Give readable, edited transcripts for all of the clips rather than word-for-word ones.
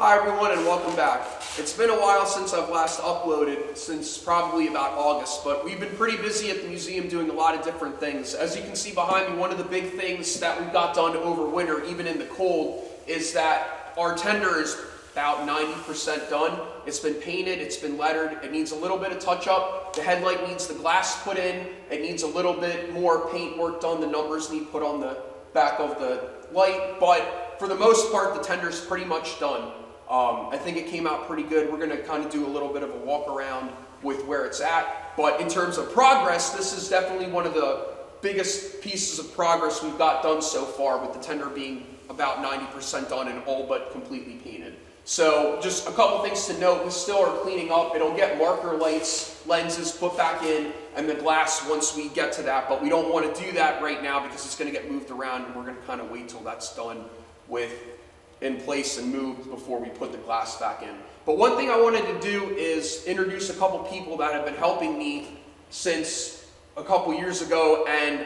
Hi everyone and welcome back. It's been a while since I've last uploaded, since probably about August, but we've been pretty busy at the museum doing a lot of different things. As you can see behind me, one of the big things that we got done over winter, even in the cold, is that our tender is about 90% done. It's been painted, it's been lettered, it needs a little bit of touch up. The headlight needs the glass put in, it needs a little bit more paint work done, the numbers need put on the back of the light, but for the most part the tender's pretty much done. I think it came out pretty good. We're going to kind of do a little bit of a walk around with where it's at. But in terms of progress, this is definitely one of the biggest pieces of progress we've got done so far, with the tender being about 90% done and all but completely painted. So just a couple things to note. We still are cleaning up. It'll get marker lights, lenses put back in, and the glass once we get to that. But we don't want to do that right now because it's going to get moved around, and we're going to kind of wait till that's done in place and moved before we put the glass back in. But one thing I wanted to do is introduce a couple people that have been helping me since a couple years ago, and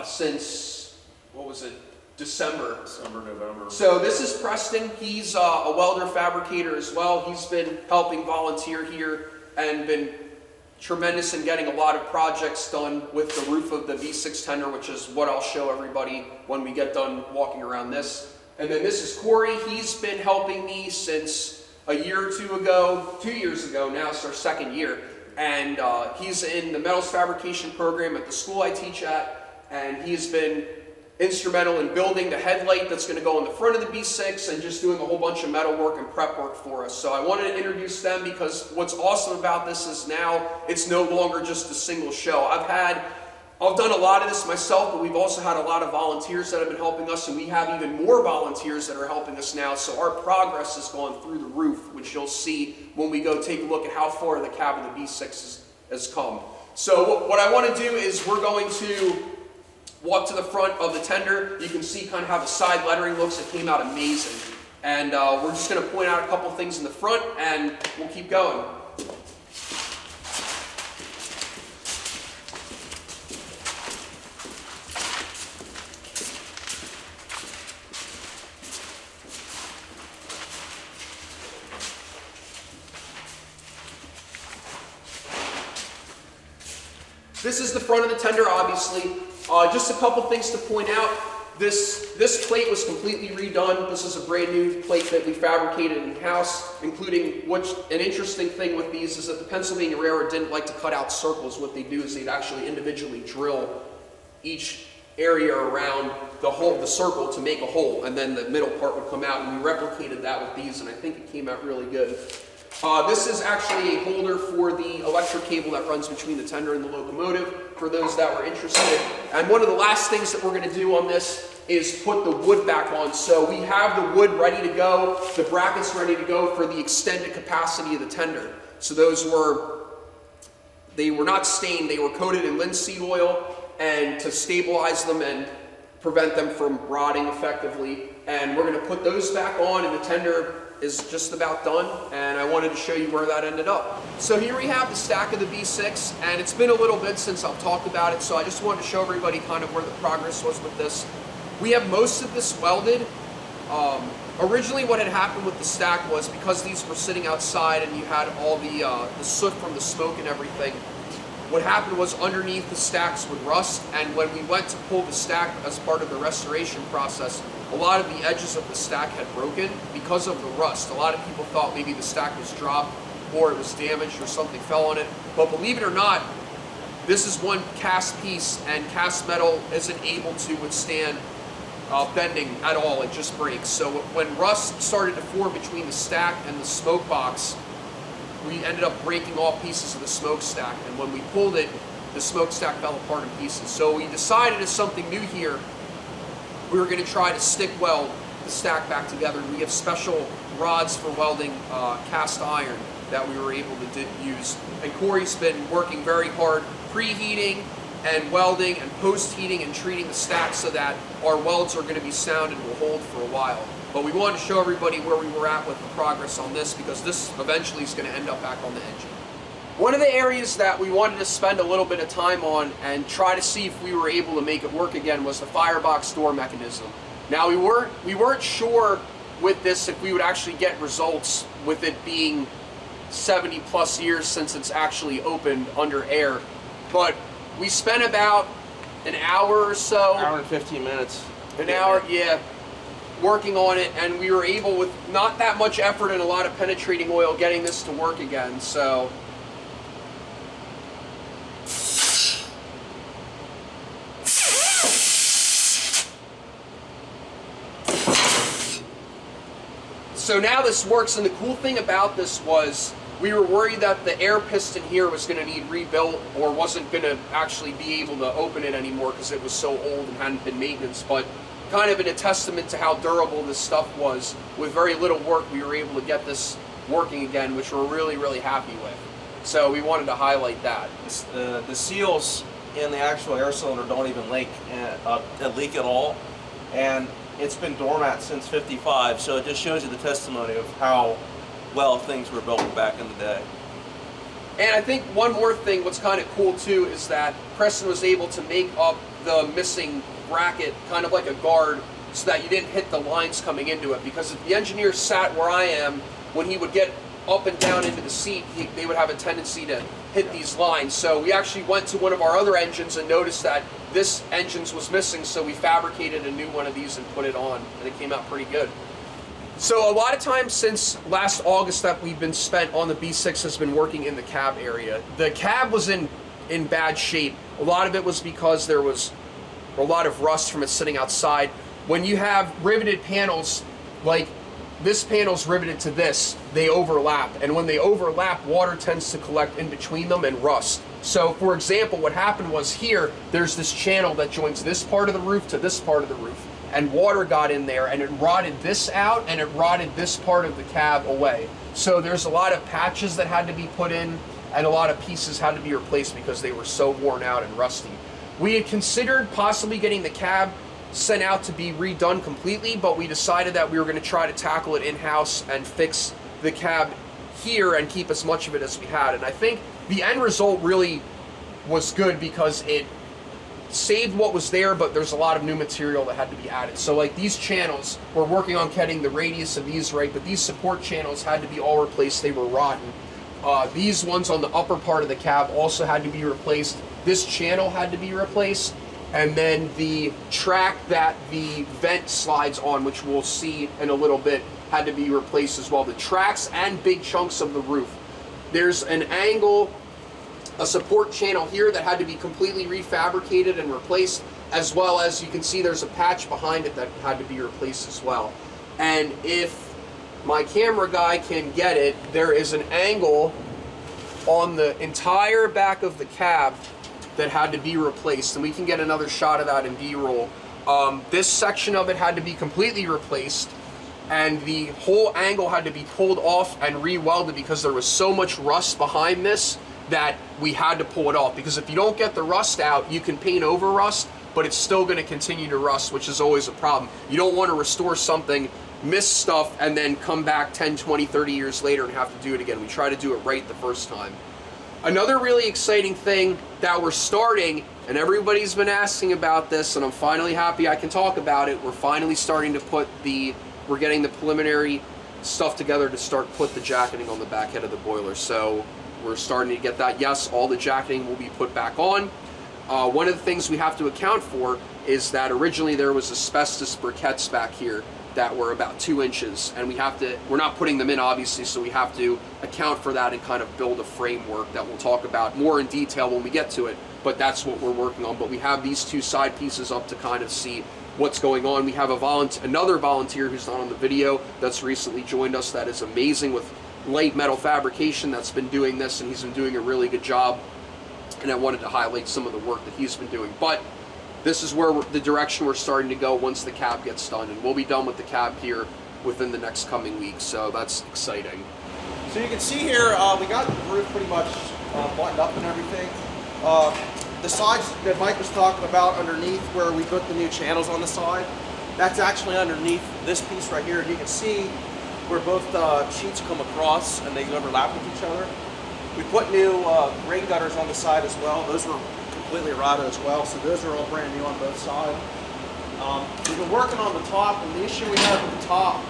since, what was it, November. So this is Preston. He's a welder fabricator as well. He's been helping volunteer here and been tremendous in getting a lot of projects done with the roof of the B6 tender, which is what I'll show everybody when we get done walking around this. And then this is Corey. He's been helping me since a year or 2 ago, 2 years ago now, it's our second year. And he's in the metals fabrication program at the school I teach at, and he's been instrumental in building the headlight that's going to go on the front of the B6 and just doing a whole bunch of metal work and prep work for us. So I wanted to introduce them because what's awesome about this is now it's no longer just a single show. I've done a lot of this myself, but we've also had a lot of volunteers that have been helping us, and we have even more volunteers that are helping us now. So our progress has gone through the roof, which you'll see when we go take a look at how far the cab of the B6 has come. So what I want to do is we're going to walk to the front of the tender. You can see kind of how the side lettering looks. It came out amazing. And we're just going to point out a couple things in the front, and we'll keep going. This is the front of the tender, obviously. Just a couple things to point out. This plate was completely redone. This is a brand new plate that we fabricated in-house, including an interesting thing with these is that the Pennsylvania Railroad didn't like to cut out circles. What they do is they'd actually individually drill each area around the circle to make a hole, and then the middle part would come out, and we replicated that with these, and I think it came out really good. This is actually a holder for the electric cable that runs between the tender and the locomotive, for those that were interested. And one of the last things that we're going to do on this is put the wood back on. So we have the wood ready to go, the brackets ready to go for the extended capacity of the tender. So they were not stained, they were coated in linseed oil, and to stabilize them and prevent them from rotting effectively. And we're going to put those back on, and the tender is just about done, and I wanted to show you where that ended up. So here we have the stack of the B6, and it's been a little bit since I've talked about it, so I just wanted to show everybody kind of where the progress was with this. We have most of this welded. Originally what had happened with the stack was because these were sitting outside and you had all the soot from the smoke and everything, what happened was underneath the stacks would rust, and when we went to pull the stack as part of the restoration process, a lot of the edges of the stack had broken because of the rust. A lot of people thought maybe the stack was dropped or it was damaged or something fell on it. But believe it or not, this is one cast piece, and cast metal isn't able to withstand bending at all. It just breaks. So when rust started to form between the stack and the smoke box, we ended up breaking off pieces of the smokestack, and when we pulled it, the smokestack fell apart in pieces. So we decided, as something new here, we were going to try to stick weld the stack back together. We have special rods for welding cast iron that we were able to use. And Corey's been working very hard preheating and welding and post-heating and treating the stack so that our welds are going to be sound and will hold for a while. But we wanted to show everybody where we were at with the progress on this, because this eventually is going to end up back on the engine. One of the areas that we wanted to spend a little bit of time on and try to see if we were able to make it work again was the firebox door mechanism. Now we weren't sure with this if we would actually get results with it being 70 plus years since it's actually opened under air. But we spent about an hour or so. Hour and 15 minutes. An hour, yeah, working on it, and we were able, with not that much effort and a lot of penetrating oil, getting this to work again. So now this works, and the cool thing about this was we were worried that the air piston here was going to need rebuilt or wasn't going to actually be able to open it anymore because it was so old and hadn't been maintenance. But kind of in a testament to how durable this stuff was, with very little work we were able to get this working again, which we're really, really happy with. So we wanted to highlight that. The seals in the actual air cylinder don't even leak at all, and it's been dormant since '55, so it just shows you the testimony of how well things were built back in the day. And I think one more thing, what's kind of cool too, is that Preston was able to make up the missing bracket, kind of like a guard, so that you didn't hit the lines coming into it. Because if the engineer sat where I am, when he would get up and down into the seat, they would have a tendency to hit these lines. So we actually went to one of our other engines and noticed that this engine's was missing, so we fabricated a new one of these and put it on, and it came out pretty good. So a lot of times since last August that we've been spent on the B6 has been working in the cab area. The cab was in bad shape. A lot of it was because there was a lot of rust from it sitting outside. When you have riveted panels, like this panel's riveted to this, they overlap. And when they overlap, water tends to collect in between them and rust. So for example, what happened was here, there's this channel that joins this part of the roof to this part of the roof. And water got in there and it rotted this out and it rotted this part of the cab away. So there's a lot of patches that had to be put in and a lot of pieces had to be replaced because they were so worn out and rusty. We had considered possibly getting the cab sent out to be redone completely, but we decided that we were going to try to tackle it in-house and fix the cab here and keep as much of it as we had. And I think the end result really was good because it saved what was there, but there's a lot of new material that had to be added. So like these channels, we're working on getting the radius of these right, but these support channels had to be all replaced. They were rotten. These ones on the upper part of the cab also had to be replaced. This channel had to be replaced. And then the track that the vent slides on, which we'll see in a little bit, had to be replaced as well. The tracks and big chunks of the roof. There's an angle, a support channel here that had to be completely refabricated and replaced, as well as you can see there's a patch behind it that had to be replaced as well. And if my camera guy can get it, there is an angle on the entire back of the cab that had to be replaced, and we can get another shot of that in B-roll. This section of it had to be completely replaced, and the whole angle had to be pulled off and re-welded because there was so much rust behind this that we had to pull it off. Because if you don't get the rust out, you can paint over rust, but it's still going to continue to rust, which is always a problem. You don't want to restore something, miss stuff, and then come back 10, 20, 30 years later and have to do it again. We try to do it right the first time. Another really exciting thing that we're starting, and everybody's been asking about this, and I'm finally happy I can talk about it. We're finally starting to we're getting the preliminary stuff together to start put the jacketing on the back head of the boiler. So we're starting to get that. Yes, all the jacketing will be put back on. One of the things we have to account for is that originally there was asbestos briquettes back here that were about 2 inches, and we're not putting them in obviously, so we have to account for that and kind of build a framework that we'll talk about more in detail when we get to it, but that's what we're working on. But we have these 2 side pieces up to kind of see what's going on. We have another volunteer who's not on the video that's recently joined us that is amazing with light metal fabrication that's been doing this, and he's been doing a really good job, and I wanted to highlight some of the work that he's been doing. But this is where the direction we're starting to go once the cab gets done, and we'll be done with the cab here within the next coming weeks, so that's exciting. So you can see here, we got the roof pretty much buttoned up and everything. The sides that Mike was talking about underneath where we put the new channels on the side, that's actually underneath this piece right here, and you can see where both sheets come across and they overlap with each other. We put new rain gutters on the side as well. Those were completely rotted as well, so those are all brand new on both sides. We've been working on the top, and the issue we have with the top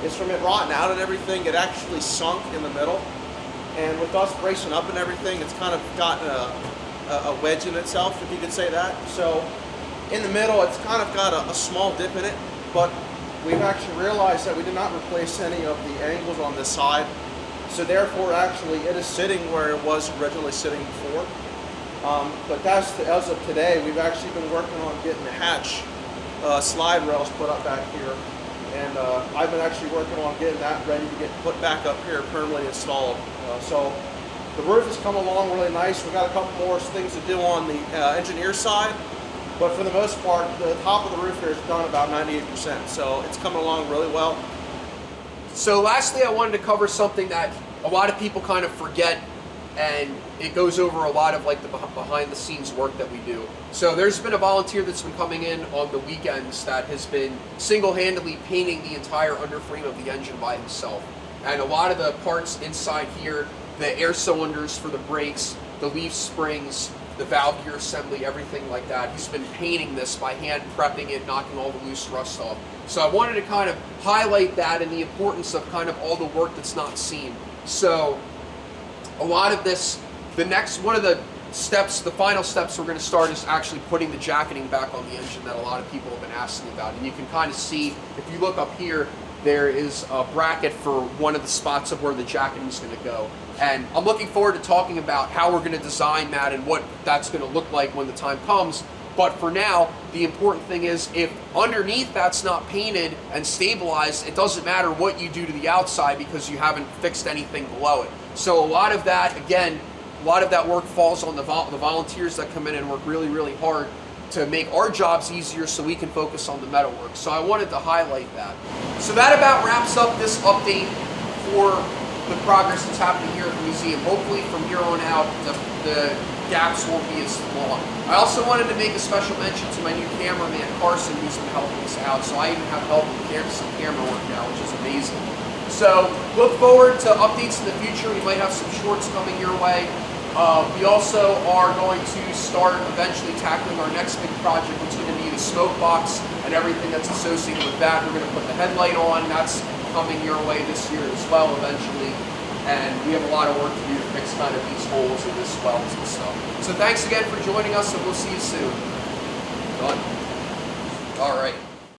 is from it rotting out and everything, it actually sunk in the middle. And with us bracing up and everything, it's kind of gotten a wedge in itself, if you could say that. So in the middle, it's kind of got a small dip in it, but we've actually realized that we did not replace any of the angles on this side. So therefore, actually, it is sitting where it was originally sitting before. But as of today, we've actually been working on getting the hatch slide rails put up back here. And I've been actually working on getting that ready to get put back up here, permanently installed. So the roof has come along really nice. We've got a couple more things to do on the engineer side. But for the most part, the top of the roof here is done about 98%. So it's coming along really well. So lastly, I wanted to cover something that a lot of people kind of forget, and it goes over a lot of like the behind the scenes work that we do. So there's been a volunteer that's been coming in on the weekends that has been single-handedly painting the entire underframe of the engine by himself. And a lot of the parts inside here, the air cylinders for the brakes, the leaf springs, the valve gear assembly, everything like that. He's been painting this by hand, prepping it, knocking all the loose rust off. So I wanted to kind of highlight that and the importance of kind of all the work that's not seen. So a lot of this, one of the steps, the final steps we're going to start is actually putting the jacketing back on the engine that a lot of people have been asking about. And you can kind of see, if you look up here, there is a bracket for one of the spots of where the jacketing is going to go. And I'm looking forward to talking about how we're going to design that and what that's going to look like when the time comes. But for now, the important thing is if underneath that's not painted and stabilized, it doesn't matter what you do to the outside because you haven't fixed anything below it. So a lot of that, again, a lot of that work falls on the volunteers that come in and work really, really hard to make our jobs easier so we can focus on the metal work. So I wanted to highlight that. So that about wraps up this update for the progress that's happening here at the museum. Hopefully from here on out, the gaps won't be as long. I also wanted to make a special mention to my new cameraman, Carson, who's been helping us out. So I even have help with some camera work now, which is amazing. So look forward to updates in the future. We might have some shorts coming your way. We also are going to start eventually tackling our next big project, which is going to be the smoke box and everything that's associated with that. We're going to put the headlight on. That's coming your way this year as well eventually. And we have a lot of work to do to fix kind of these holes in this welds and stuff. So thanks again for joining us, and we'll see you soon. Done. All right.